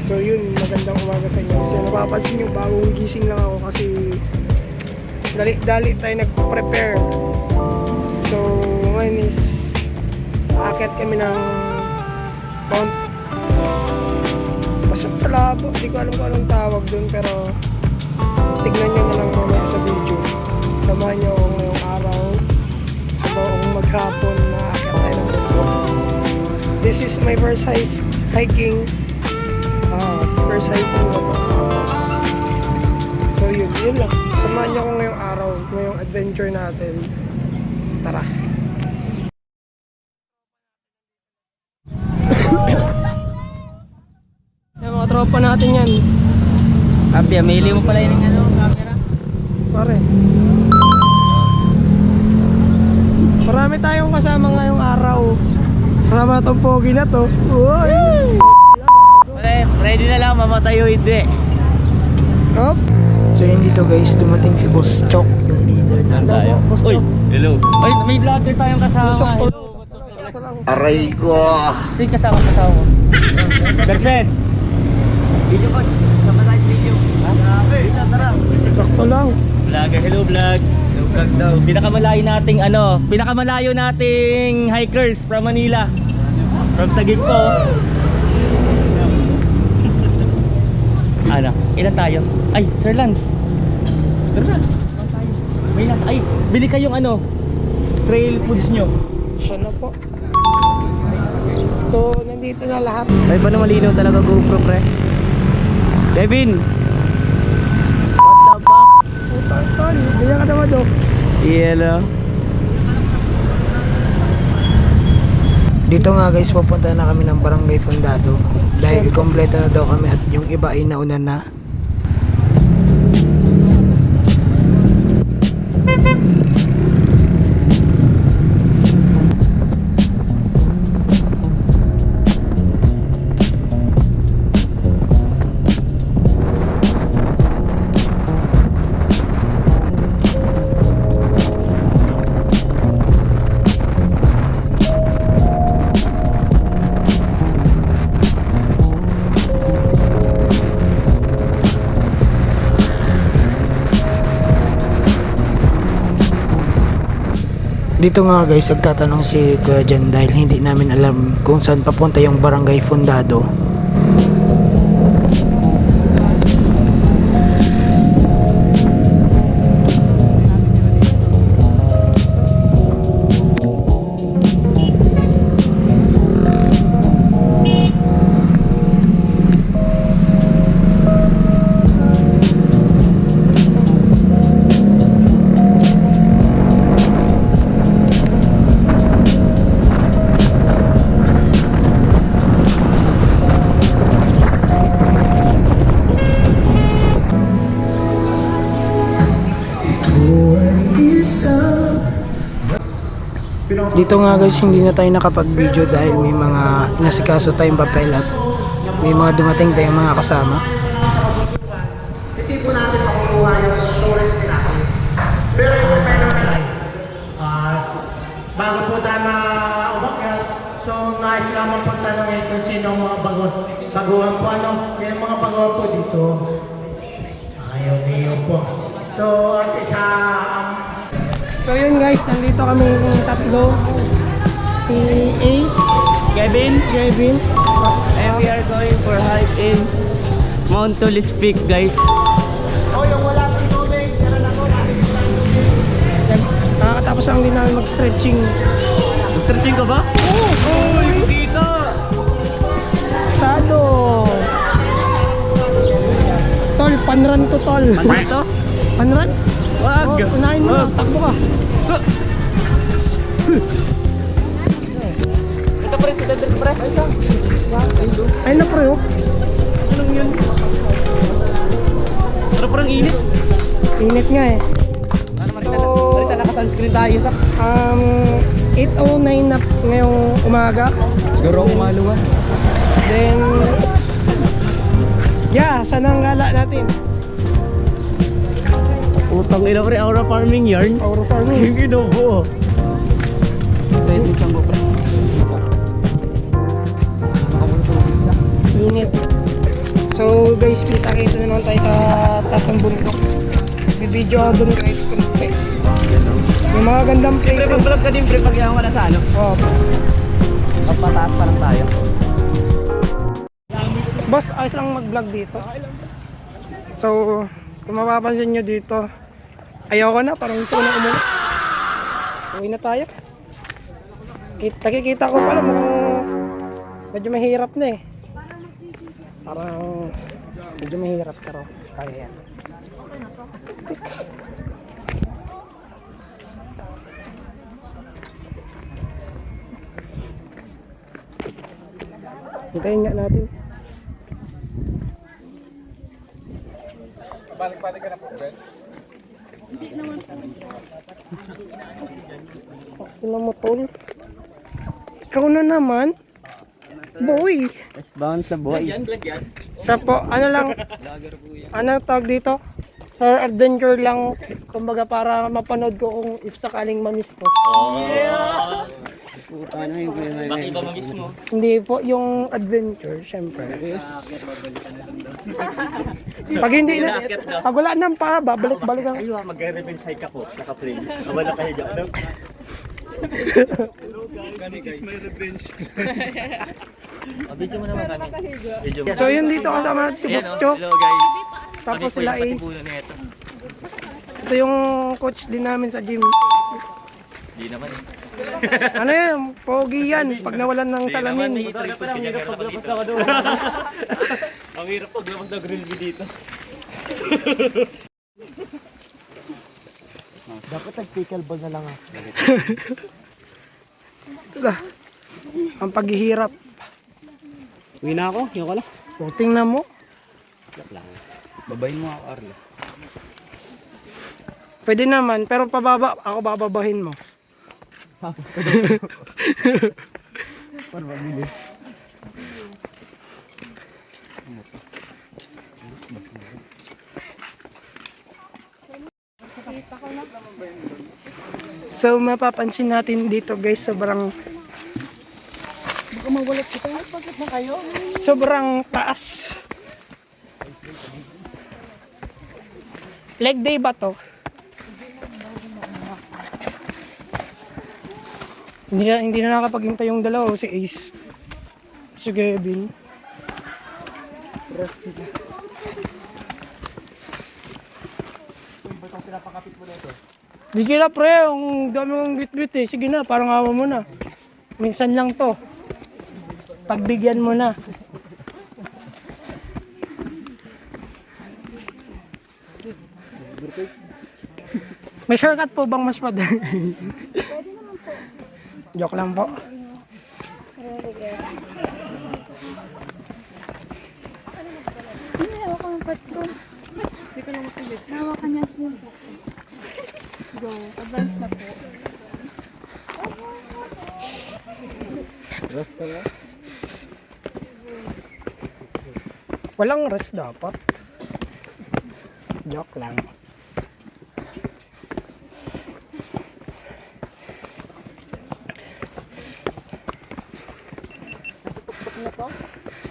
So yun, magandang umaga sa inyo. So napapansin nyo, bagong gising lang ako kasi dali tayo nag-prepare. So ngayon is aakyat kami ng Mount Pasat sa Labo. Hindi ko alam kung anong tawag dun, pero tignan nyo na lang mamaya sa video. Samahan nyo ako ngayong araw sa buong maghapon na aakyat tayo ng bundok. This is my first hiking. First hiking ko to. So yun lang. Samahan nyo ako ngayong araw, ngayong adventure natin. Tara! Yung mga tropa natin yan. Abia, maili mo pala yung camera. Pare. Marami tayong kasama ngayong araw. Kasama na itong pogi na to. Uy! Ready na lang, mamatay o hindi. Up! So yun dito guys, dumating si Boss Chok, yung leader na tayo. Boss Uy, Chok. hello. Uy, may vlogger tayong kasama. Boss Chok, Hello. Aray ko! Sino kasama mo? Percent! Video coach, sama tayo sa video. Ha? Tara. Sakto lang. Vlogger, hello vlog. Hello vlog daw. Pinakamalayo nating hikers from Manila. From Taguig po. Ano? Ilan tayo? Ay, Sir Lance. Tara. May nasa. Ay, bili kayong trail foods nyo. Siya na po. So, nandito na lahat. Ay, paano malinaw talaga GoPro, pre? Kevin! What the fuck? Tol, ganyan ka naman do. Hello. Dito nga guys, pupunta na kami ng Barangay Fundado. Dahil kompleto na daw kami at yung iba ay nauna na. Dito nga guys, nagtatanong si Kuya Jan dahil hindi namin alam kung saan papunta yung Barangay Fundado. Dito nga guys, hindi na tayo nakapag-video dahil may mga inasikaso tayong papel at may mga dumating tayong mga kasama. Hindi po natin makukuha yung storage natin. Pero yung phenomenon, bago po tayo umakyat, so nais lang magpatanongin kung sino ang mga baguhan po. Yung mga baguhan po dito. Ayaw po. So, at isa So yun guys, nandito kami tatlo. Si Ace, Kevin, and we are going for hike in Mount Tulis Peak, guys. yung wala pang tubig, meron ako, nakakatapos lang din namin mag-stretching. Stretching ka ba? Uy, kita! Tado! Tol, panran to tol. Ano ito? Panran? Wag! Oh, unahin mo na, takbo ka. Ito pre, si Dedrick pre. Ay na pre, oh. Anong yun? Pero parang init. Init nga eh. Marita naka-sunscreen tayo sa 8:09 na ngayong umaga. siguro umaluwas. Then, saan ang gala natin? Utang ina pre, Aura Farming Yarn. Aura Farming. Yung ginubuo. Sa'yo din siyang pre. Init. So guys, kita-kita na naman tayo sa taas ng bundok. Bibidyo ako dun kahit konti. May mga gandang places. Mag-vlog ka din pre pag yaman ka na sa ano. Oo. Magpataas pa lang tayo. Boss, ayos lang mag-vlog dito. So, kung mapapansin nyo dito, ayoko na, parang gusto ko na umuwi. Uwi na tayo. Nakikita ko pala mukhang medyo mahirap na eh. Parang medyo mahirap pero kaya yan. Hintayin nga natin. Balik-balik ka na po, Ben. Ina mo tol. Ikaw na naman. Boy. Let's bounce the boy. Siya po, ano lang. Ano tawag dito? For adventure lang. Kumbaga para mapanood ko kung if sakaling mamiss ko. Puta na yung bakit iba mamiss mo? Hindi po yung adventure, syempre. Pag hindi na, pag wala nang pa, babalik-balik ang... Aywa, mag-revenge hike ako. Naka-plane. Wala kayo dyan. Ano? This is my revenge. Video mo naman kami. Video mo. So yun dito kasama natin si Boss Chok. Hello guys. Tapos sila Ace. Ito yung coach din namin sa gym. Hindi naman. Ano yan? Pogi yan. Pag nawalan ng salamin. Ang hirap paglabas na grill dito. Dapat nag-pickleball na lang ah. Ito na. Ang paghihirap. Uwi na ako. Yung ko lang. O, tingnan mo. Babayin mo ako, Arlo. Pwede naman, pero pababa. Ako bababahin mo. Para mabilis. So mapapansin natin dito guys, sobrang taas. Leg day ba to? Hindi na nakapaghintay yung dalawa, si Ace, si Kevin. Rest sila. Di kila pre, ang dami mong bit-bit eh. Sige na, parang awa mo na. Minsan lang to. Pagbigyan mo na. May shortcut po bang mas madali? Pwede naman po. Joke lang po. Hindi, hawa ka ng pat ko. Hindi ko lang mapilit. Hawa ka niya. Go. Advance na po. Rest ka ba? Walang rest dapat. Joke lang.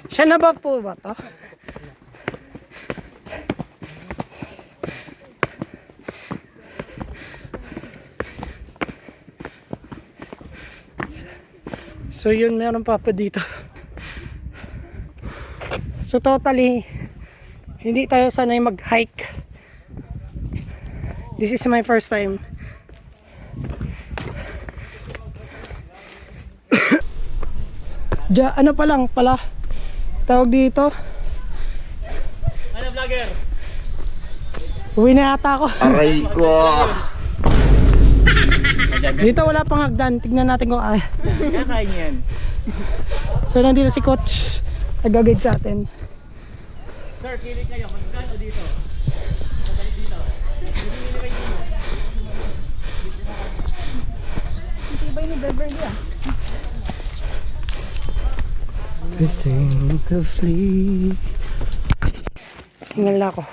Siya na ba po ba to? So yun, meron pa dito. So totally, hindi tayo sanay mag-hike. This is my first time. Ano pa lang pala tawag dito? Ano vlogger? Uwi na ata ako. Aray ko. Dito wala pang hagdan. Tignan natin kung ay. Kakain yan. So nandito si coach. Nag-guide sa atin. Sir, kilit kayo. Magkano dito? Tibay ni Beverly ah. We sing to flee. Tingnan lang ako.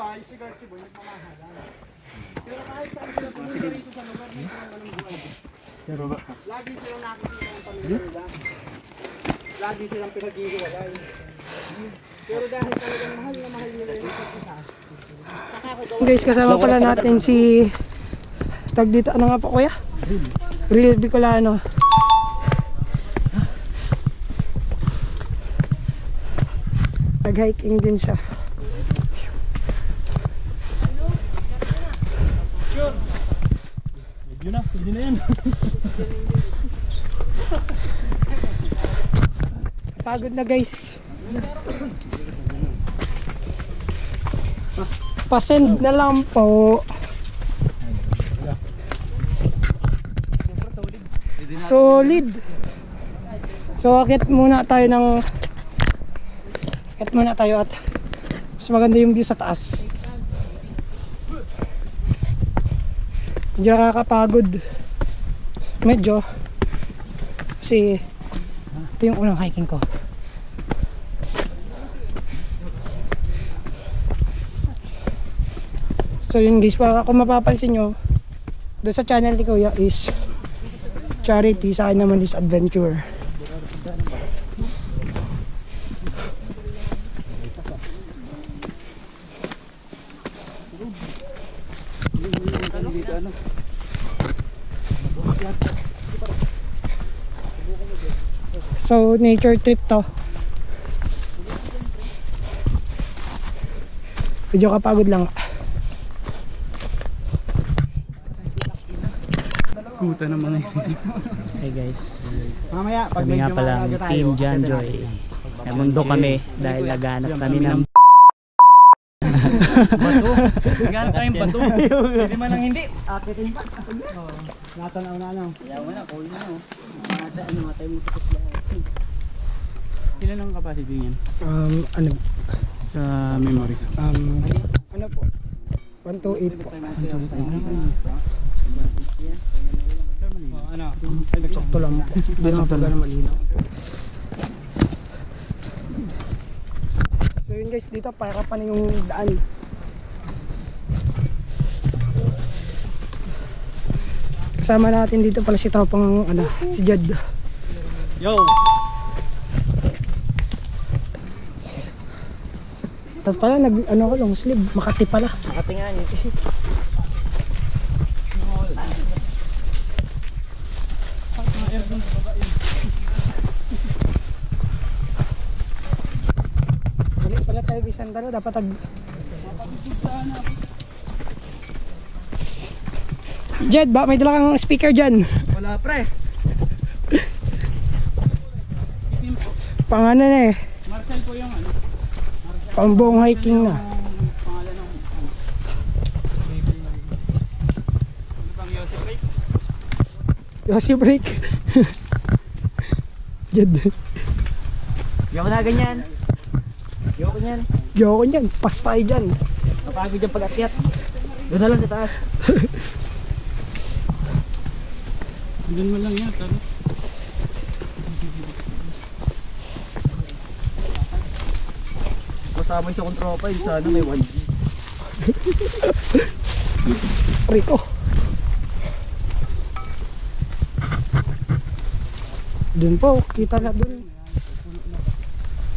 iba, yung si Garchi Boy, nagmamahalan. Pero kahit saan sila pumunta rito sa lugar, may ganung buhay. Lagi silang nakikita ng pamilya nila. Lagi silang pinag-iiwalay. Pero dahil talagang mahal na mahal nila yung isa't isa. Guys, kasama pala natin si tag dito, ano nga po kuya? Real Bicolano. Nag-hiking din siya. Medyo na, hindi na yan. Pagod na guys. Pasend na lang po. Solid. So akit muna tayo at mas maganda yung view sa taas. Medyo nakakapagod. Medyo. Kasi ito yung unang hiking ko. So yun guys, kung mapapansin nyo, doon sa channel ni Kuya is charity, sa akin naman is adventure. So nature trip to. Medyo kapagod lang. Kuta naman eh. Hey guys. Mamaya Kami nga palang Team John Joy. Namundo kami dahil naghanap kami ng bato. Naghanap kami ng bato. Hindi man lang hindi. Akitin pa. Natanaw na ano. Kaya mo na, call na no. Matay mo sa kusla. Ilan ang capacity niyan? Ano? Sa memory. Ano po? 128 po. Ano? Sakto lang. Hindi naman pala na malinaw. So yun guys, dito para pa na yung daan. Kasama natin dito pala si tropang si Jed. Yo! Tapos pala ko long sleeve, Makati pala. Makati nga niya. Balik pala tayo guys, sandalo, dapat Jed, ba may dala kang speaker dyan? Wala pre. Pangalan na eh. Marcel po yung ano. Pang buong hiking na. Pangalan ng ano pang Yossi Break? Yossi break. Jed. Yoko na ganyan. Yoko niyan. Yoko nyan, pas tayo dyan. Kapagod yung pag-akyat. Doon na lang sa taas. Doon mo lang yan. Kasama yung sa kontropa yung sana may 1G. Rico. Dun po, kita na dun.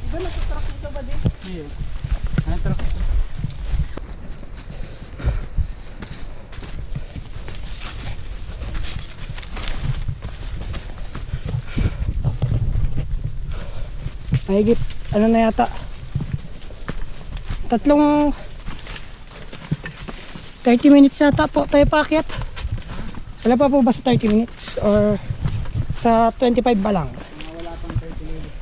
Iba nasa-truck dito ba din? Ayun. Ano truck ito? Mahigit, ano na yata? Tatlong 30 minutes yata po tayo paakyat. Wala pa po ba sa 30 minutes? Or sa 25 ba lang? Wala pang 30 minutes.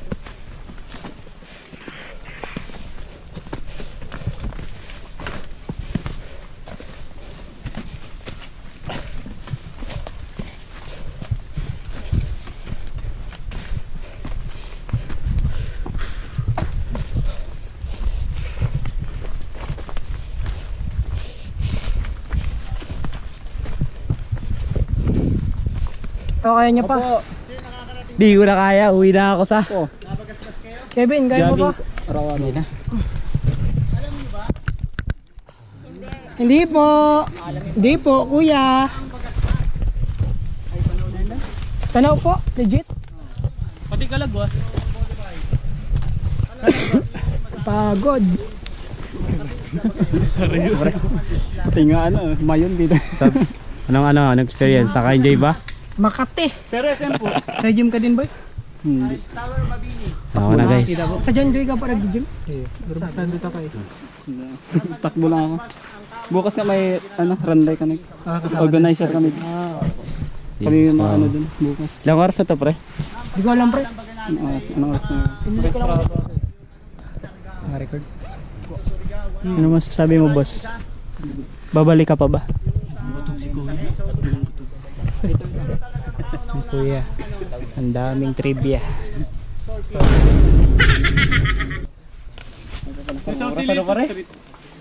Kaya niya pa. Di ko na kaya, uwi na ako sa Kevin, kaya mo ba? Arawan na. Hindi po. Hindi po, kuya. Tanaw po, legit. Pati kalagwa. Pagod. Pati nga mayon dito. Anong experience? Naka-enjoy ba? Makati. Pero SM po. Nag-gym ka din, boy? Hindi. Ako na guys. Sa Janjoy ka pa nag-gym? Takbo lang ako. Bukas nga may runway kami. Organizer kami. Kami yung mga dun bukas. Ilang oras na to, pre? Hindi ko alam, pre. Anong oras na? Record. Ano masasabi mo, boss? Babalik ka pa ba? Kuya, ang daming trivia.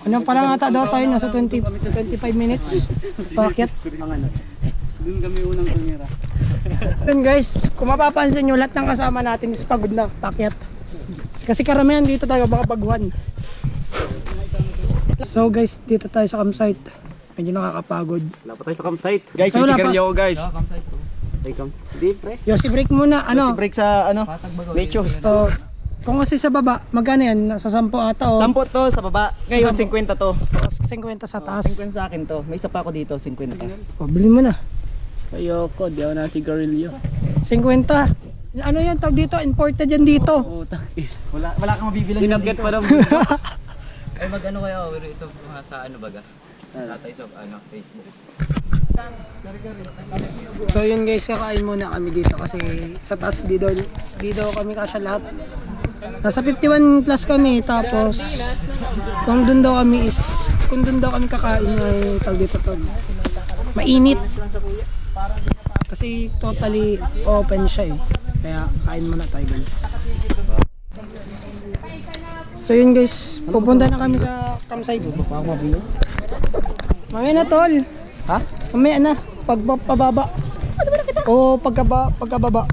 Ano pa lang ata daw tayo, nasa 25 minutes. Pakyat. Doon kami unang tumira. Then guys, kung mapapansin nyo, lahat ng kasama natin is pagod na, pakyat. Kasi karamihan dito tayo, baka baguhan. So guys, dito tayo sa campsite. Medyo nakakapagod. Wala pa tayo sa campsite. Guys, So, wala pa. ako guys. Hindi, pre. Yossi, break muna. Ano? Break sa Lecho. So, kung kasi sa baba, magkano yan? Nasa 10 ata o 10 to sa baba. Ngayon 50 to. 50 sa taas. 50 sa akin to. May isa pa ako dito, 50. O, bilhin mo na. Ayoko, di ako na sigarilyo. 50. Ano yan? Tawag dito? Imported yan dito. Putak is. Wala kang mabibilang Tinapget pa naman. Ay mag-ano kaya ito mga sa ano baga? Tatay sa Facebook. So yun guys, kakain muna kami dito kasi sa taas dito kami kasya lahat. Nasa 51 plus kami, tapos kung doon daw kami kakain ay tawag dito to. Mainit. Kasi totally open siya eh. Kaya kain muna tayo guys. So yun guys, pupunta na kami sa campsite. Mamaya na tol. Ha? Mamaya na. Pagpababa. O pagkababa.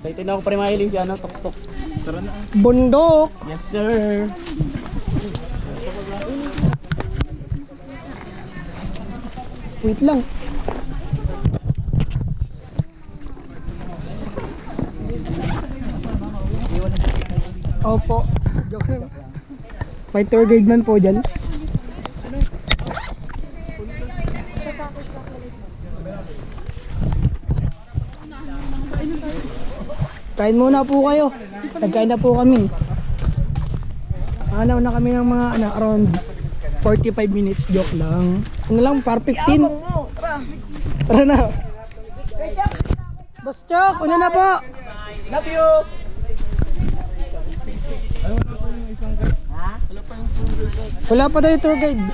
Excited na ako pre mahiling siya, tok-tok. Bundok. Yes sir. Wait lang. Opo. Joke lang. May tour guide man po dyan. Kain muna po kayo. Nagkain na po kami. Anaw na kami ng mga around 45 minutes. Joke lang. Ano lang, par 15. Tara na. Boss Chok, una na po. Love you. Wala pa tayo tour guide.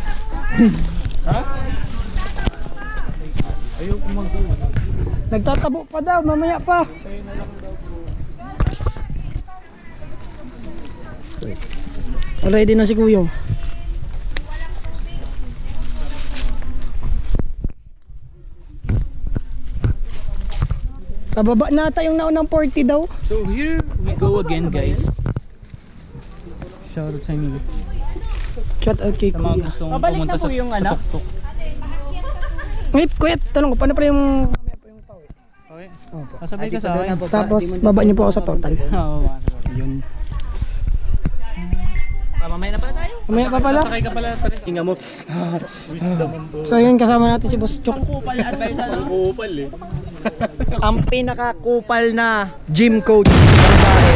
Ayoko Nagtatabo pa daw, mamaya pa. Ready na si Kuya. Pababa na ata yung naunang 40 daw. So here we go again guys. Shout out sa inyo. Shout out kay Kuya. Pumunta sa yung anak. Wait, Kuya, tanong ko, paano pa yung... Okay. Kasabay ka sa akin. Tapos, baba niyo po ako sa total. Oo. Yun. Mamaya na pala tayo. Mamaya pa pala. Sakay ka pala pre. Hinga mo. So, yun, kasama natin si Boss Chok. Kupal eh. Ang pinakakupal na gym coach ng babae.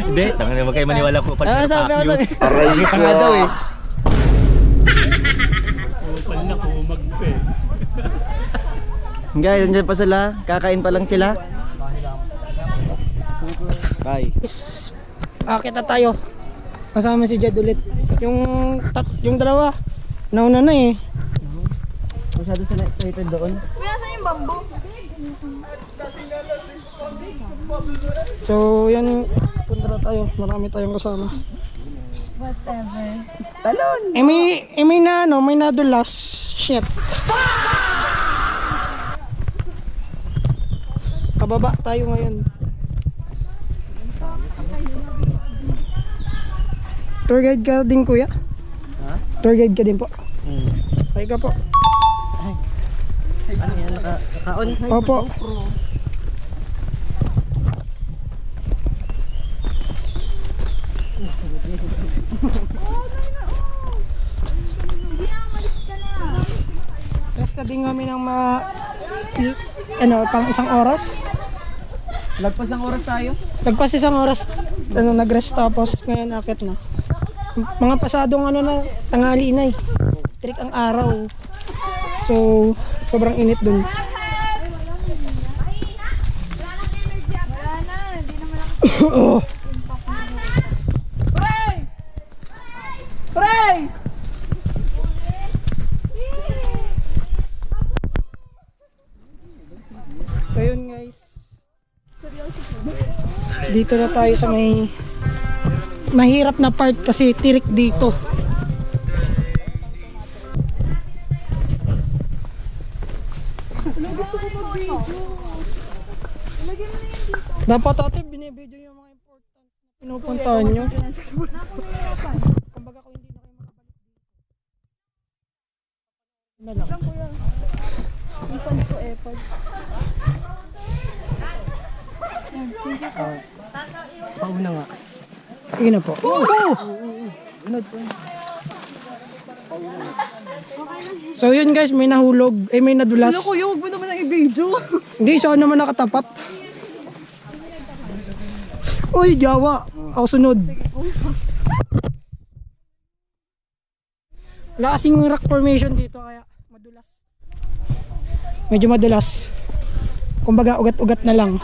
Hindi, tanga naman kayo maniwala ko pala. Sabi. Aray ko. Nga daw eh. Kupal na kumag pa eh. Guys, andyan pa sila. Kakain pa lang sila. Bye. Akit na tayo. Kasama si Jed ulit. Yung dalawa, nauna na eh. Masyado sila excited doon. Kuya, saan yung bamboo? So, yan, punta na tayo. Marami tayong kasama. Whatever. Talon! May na, ano, may nadulas. Shit. Pababa tayo ngayon. Tour guide ka din, Kuya? Tour guide ka din po. Okay ka po. Opo. Rest na din kami ng pang isang oras. Lagpas ng oras tayo. Nagpas isang oras, nag-rest tapos ngayon akit na. Mga pasadong na, tanghali na eh. Trik ang araw. So, sobrang init dun. Oh. So yun guys. Dito na tayo sa may mahirap na part kasi tirik dito. Dapat ate binibidyo yung mga important na pinupuntahan nyo. Kumbaga kung hindi na kayo makabalik dito. Na lang. Pauna nga. Sige na po. So yun guys, may nahulog, may nadulas. Ano kuya, huwag mo naman ang i-video. Hindi, siya naman nakatapat. Uy, Jawa. Ako sunod. Wala kasing rock formation dito kaya madulas. Medyo madulas. Kumbaga ugat-ugat na lang.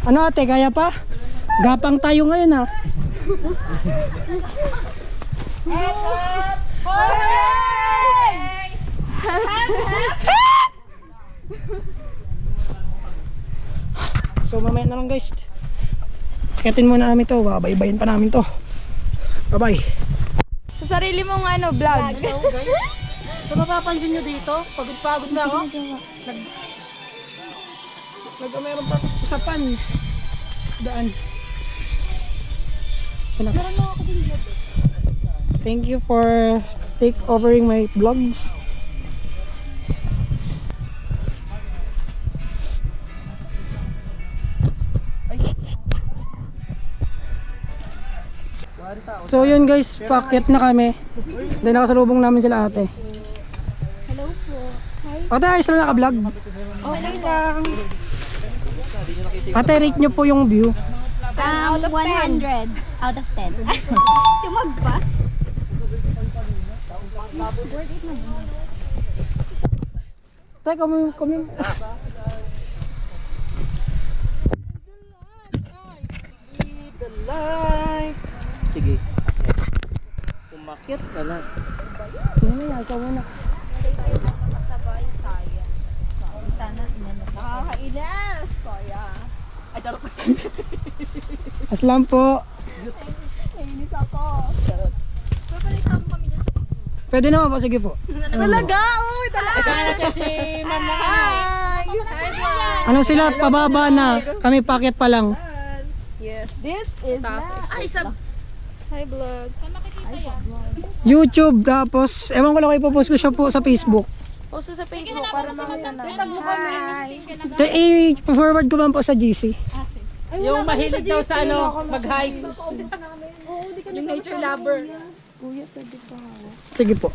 Ano ate, kaya pa? Gapang tayo ngayon ha. So mamaya na lang guys. Akitin muna namin to, babay-bayin pa namin to. Bye bye. Sa sarili mong vlog. Guys, so mapapansin nyo dito, pagod-pagod na ako. Mayroon pa usapan. Daan. Thank you for take overing my vlogs. So yun guys, packet na kami. Then nakasalubong namin sila ate. Hello po. Ate, ayos lang naka-vlog. Okay lang. Ate, rate nyo po yung view. 100 out of 10. Tumag pa? Tay, kami. Sige. Umakyat ka lang. Sige na yan, ikaw muna. Nakakainis, kuya. Aslam po. Nainis ako. Pwede naman po, sige po. Talaga? Uy, talaga. Hi! Ano sila, pababa na. Kami packet pa lang. Yes. This is Ay, Hi, vlog. YouTube, tapos, ewan ko lang kayo post ko siya po sa Facebook. Post sa Facebook para makita na. Hi! I-forward ko man po sa GC. Yung mahilig daw sa mag-hike. Yung nature lover. Sige po.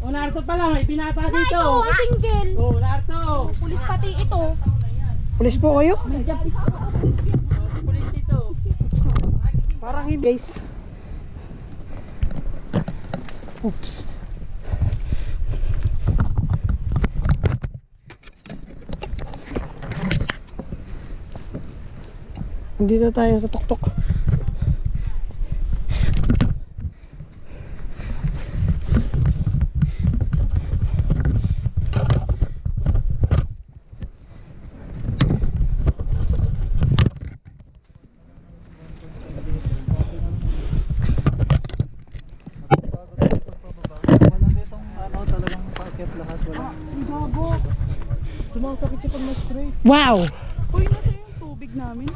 O, Narto pa lang, may binata dito. Single. O, Narto. Pulis pati ito. Pulis po kayo? Pulis dito. Parang hindi. Guys. Oops. Nandito tayo sa tuktok. Wow! Uy, nasa yung tubig namin.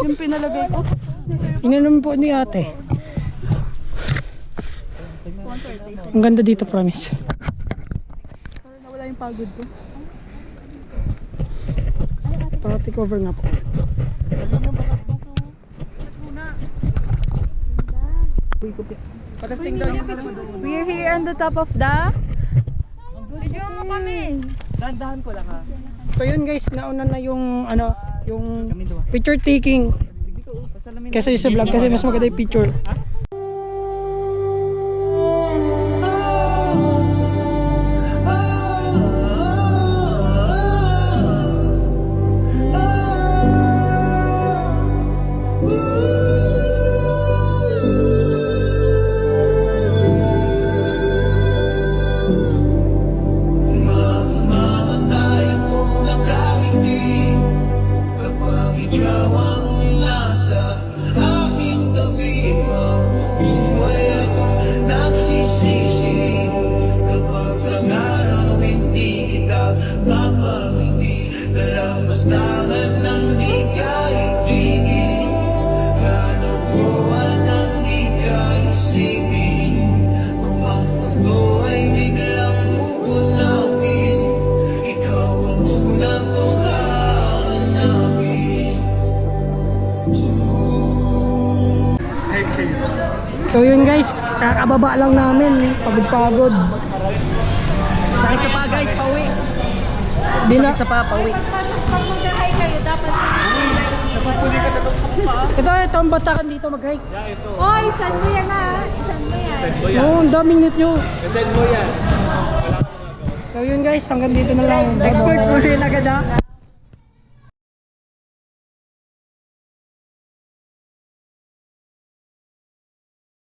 Yung pinalagay ko. Inanom po ni ate. Ang ganda dito, promise. Nawala yung pagod ko. Pati cover nga po. We're here on the top of the... Video mo kami. So yun guys, nauna na yung ano, yung picture taking. Kasi sa vlog kasi mas maganda yung picture. So yun guys, kakababa lang namin, pagod-pagod. Sakit sa pa guys, pauwi. Di na, Sa pa, pauwi. Pag mag-hike kayo, dapat... ito ang batakan dito mag-hike. Oy, saan mo yan ah? Saan mo yan? Oo, ang daming net nyo. So yun guys, hanggang dito na lang. Expert po rin agad ha.